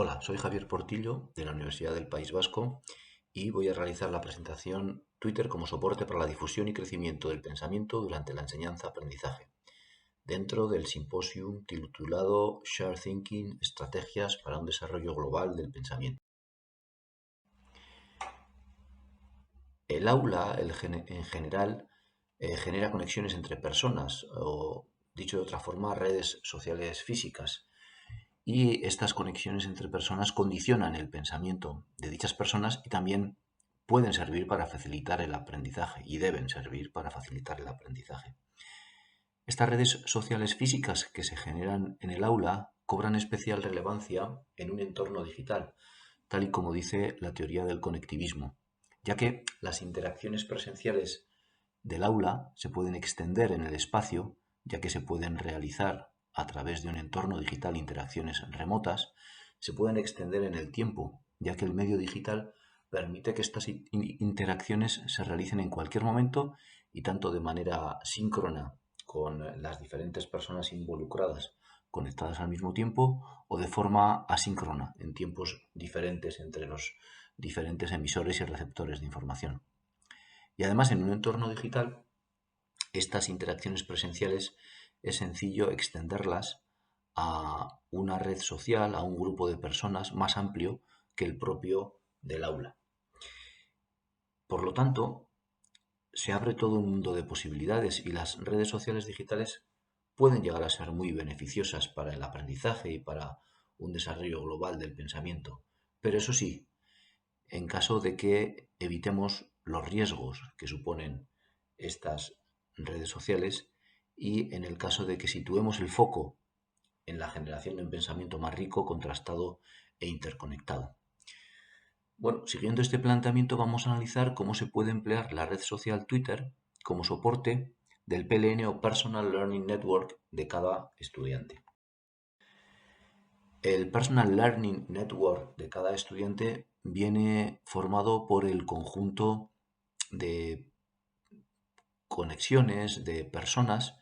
Hola, soy Javier Portillo de la Universidad del País Vasco y voy a realizar la presentación Twitter como soporte para la difusión y crecimiento del pensamiento durante la enseñanza-aprendizaje, dentro del simposium titulado Shared Thinking, Estrategias para un desarrollo global del pensamiento. El aula en general genera conexiones entre personas o, dicho de otra forma, redes sociales físicas. Y estas conexiones entre personas condicionan el pensamiento de dichas personas y también pueden servir para facilitar el aprendizaje y deben servir para facilitar el aprendizaje. Estas redes sociales físicas que se generan en el aula cobran especial relevancia en un entorno digital, tal y como dice la teoría del conectivismo, ya que las interacciones presenciales del aula se pueden extender en el espacio, ya que se pueden realizar a través de un entorno digital interacciones remotas, se pueden extender en el tiempo, ya que el medio digital permite que estas interacciones se realicen en cualquier momento y tanto de manera síncrona con las diferentes personas involucradas conectadas al mismo tiempo o de forma asíncrona en tiempos diferentes entre los diferentes emisores y receptores de información. Y además en un entorno digital, estas interacciones presenciales es sencillo extenderlas a una red social, a un grupo de personas más amplio que el propio del aula. Por lo tanto, se abre todo un mundo de posibilidades y las redes sociales digitales pueden llegar a ser muy beneficiosas para el aprendizaje y para un desarrollo global del pensamiento. Pero eso sí, en caso de que evitemos los riesgos que suponen estas redes sociales y en el caso de que situemos el foco en la generación de un pensamiento más rico, contrastado e interconectado. Bueno, siguiendo este planteamiento vamos a analizar cómo se puede emplear la red social Twitter como soporte del PLN o Personal Learning Network de cada estudiante. El Personal Learning Network de cada estudiante viene formado por el conjunto de conexiones, de personas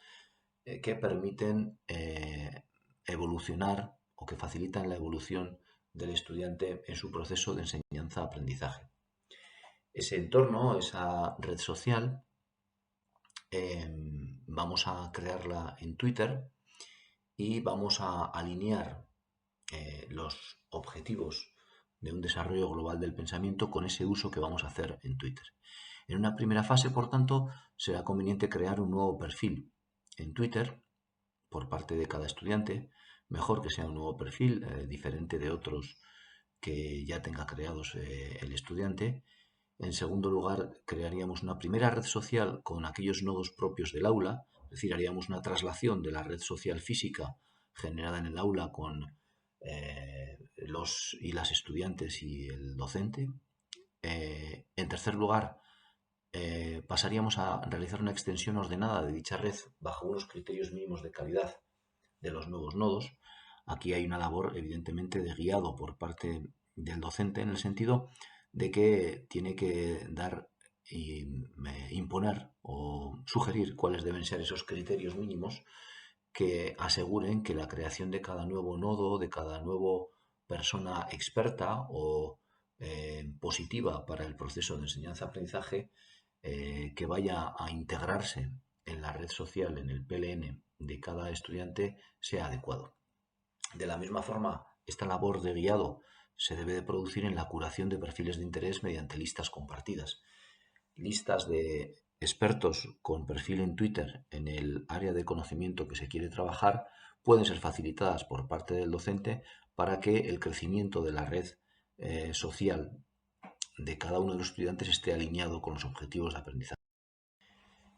que permiten evolucionar o que facilitan la evolución del estudiante en su proceso de enseñanza-aprendizaje. Ese entorno, esa red social, vamos a crearla en Twitter y vamos a alinear los objetivos de un desarrollo global del pensamiento con ese uso que vamos a hacer en Twitter. En una primera fase, por tanto, será conveniente crear un nuevo perfil en Twitter por parte de cada estudiante. Mejor que sea un nuevo perfil, diferente de otros que ya tenga creados el estudiante. En segundo lugar, crearíamos una primera red social con aquellos nodos propios del aula, es decir, haríamos una traslación de la red social física generada en el aula con los y las estudiantes y el docente. En tercer lugar, pasaríamos a realizar una extensión ordenada de dicha red bajo unos criterios mínimos de calidad de los nuevos nodos. Aquí hay una labor, evidentemente, de guiado por parte del docente en el sentido de que tiene que dar y imponer o sugerir cuáles deben ser esos criterios mínimos que aseguren que la creación de cada nuevo nodo, de cada nuevo persona experta o positiva para el proceso de enseñanza-aprendizaje que vaya a integrarse en la red social, en el PLN de cada estudiante, sea adecuado. De la misma forma, esta labor de guiado se debe de producir en la curación de perfiles de interés mediante listas compartidas. Listas de expertos con perfil en Twitter en el área de conocimiento que se quiere trabajar pueden ser facilitadas por parte del docente para que el crecimiento de la red social de cada uno de los estudiantes esté alineado con los objetivos de aprendizaje.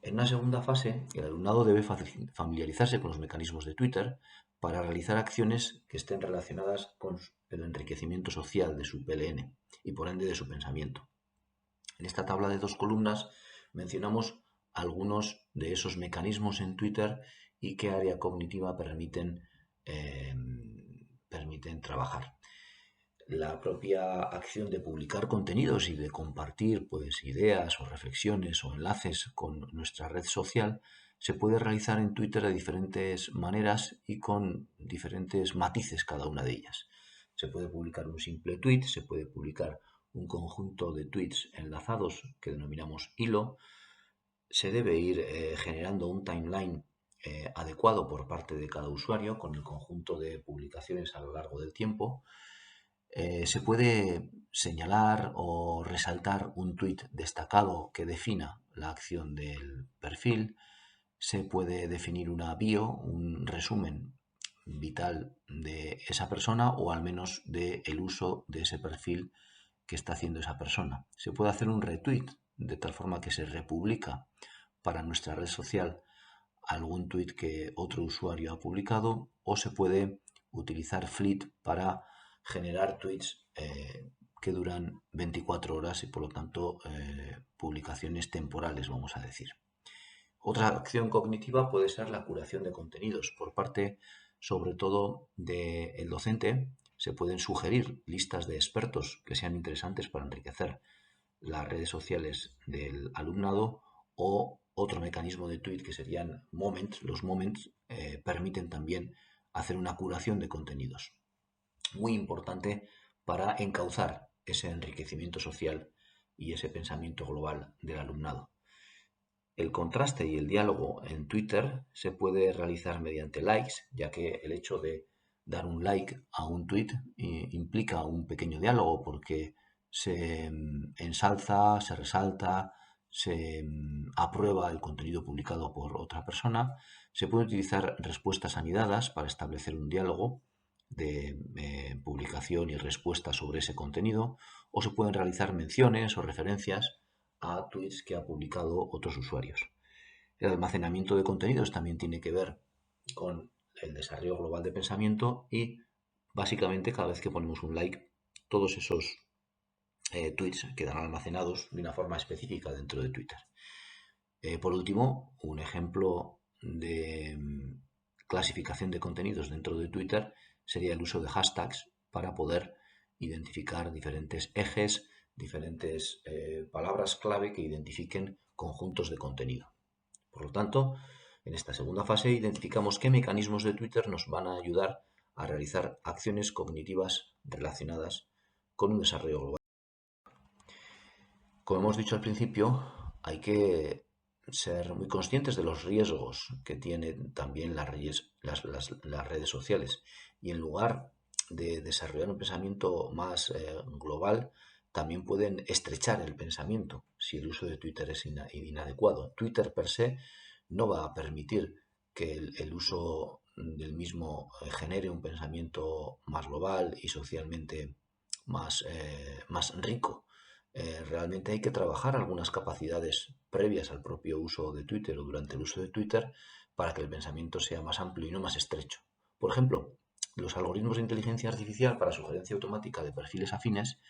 En una segunda fase, el alumnado debe familiarizarse con los mecanismos de Twitter para realizar acciones que estén relacionadas con el enriquecimiento social de su PLN y por ende de su pensamiento. En esta tabla de 2 columnas mencionamos algunos de esos mecanismos en Twitter y qué área cognitiva permiten trabajar. La propia acción de publicar contenidos y de compartir pues, ideas o reflexiones o enlaces con nuestra red social se puede realizar en Twitter de diferentes maneras y con diferentes matices cada una de ellas. Se puede publicar un simple tweet, se puede publicar un conjunto de tweets enlazados que denominamos hilo. Se debe ir generando un timeline adecuado por parte de cada usuario con el conjunto de publicaciones a lo largo del tiempo. Se puede señalar o resaltar un tweet destacado que defina la acción del perfil. Se puede definir una bio, un resumen vital de esa persona o al menos del uso de ese perfil que está haciendo esa persona. Se puede hacer un retweet de tal forma que se republica para nuestra red social algún tweet que otro usuario ha publicado, o se puede utilizar Fleet para generar tweets que duran 24 horas y por lo tanto publicaciones temporales, vamos a decir. Otra acción cognitiva puede ser la curación de contenidos. Por parte, sobre todo, del docente, se pueden sugerir listas de expertos que sean interesantes para enriquecer las redes sociales del alumnado, o otro mecanismo de tweet que serían moments. Los moments permiten también hacer una curación de contenidos. Muy importante para encauzar ese enriquecimiento social y ese pensamiento global del alumnado. El contraste y el diálogo en Twitter se puede realizar mediante likes, ya que el hecho de dar un like a un tweet implica un pequeño diálogo porque se ensalza, se resalta, se aprueba el contenido publicado por otra persona. Se pueden utilizar respuestas anidadas para establecer un diálogo de publicación y respuesta sobre ese contenido, o se pueden realizar menciones o referencias a tweets que ha publicado otros usuarios. El almacenamiento de contenidos también tiene que ver con el desarrollo global de pensamiento y básicamente cada vez que ponemos un like, todos esos tweets quedan almacenados de una forma específica dentro de Twitter. Por último, un ejemplo de clasificación de contenidos dentro de Twitter sería el uso de hashtags para poder identificar diferentes ejes, diferentes palabras clave que identifiquen conjuntos de contenido. Por lo tanto, en esta segunda fase identificamos qué mecanismos de Twitter nos van a ayudar a realizar acciones cognitivas relacionadas con un desarrollo global. Como hemos dicho al principio, hay que ser muy conscientes de los riesgos que tienen también las redes sociales, y en lugar de desarrollar un pensamiento más global, también pueden estrechar el pensamiento si el uso de Twitter es inadecuado. Twitter per se no va a permitir que el uso del mismo genere un pensamiento más global y socialmente más rico. Realmente hay que trabajar algunas capacidades previas al propio uso de Twitter o durante el uso de Twitter para que el pensamiento sea más amplio y no más estrecho. Por ejemplo, los algoritmos de inteligencia artificial para sugerencia automática de perfiles afines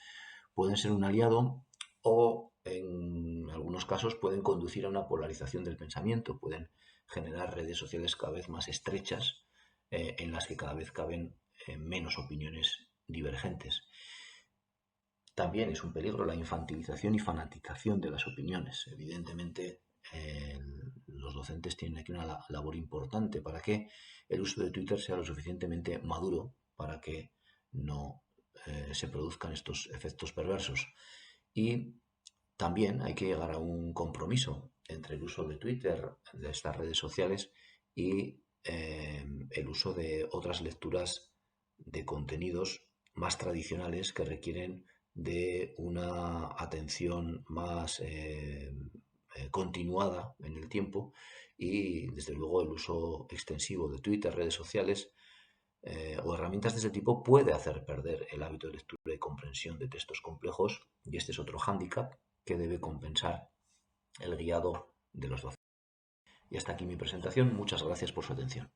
pueden ser un aliado, o en algunos casos pueden conducir a una polarización del pensamiento, pueden generar redes sociales cada vez más estrechas en las que cada vez caben menos opiniones divergentes. También es un peligro la infantilización y fanatización de las opiniones. Evidentemente, los docentes tienen aquí una labor importante para que el uso de Twitter sea lo suficientemente maduro para que no se produzcan estos efectos perversos. Y también hay que llegar a un compromiso entre el uso de Twitter, de estas redes sociales, y el uso de otras lecturas de contenidos más tradicionales que requieren de una atención más continuada en el tiempo, y desde luego el uso extensivo de Twitter, redes sociales o herramientas de ese tipo puede hacer perder el hábito de lectura y comprensión de textos complejos, y este es otro hándicap que debe compensar el guiado de los docentes. Y hasta aquí mi presentación. Muchas gracias por su atención.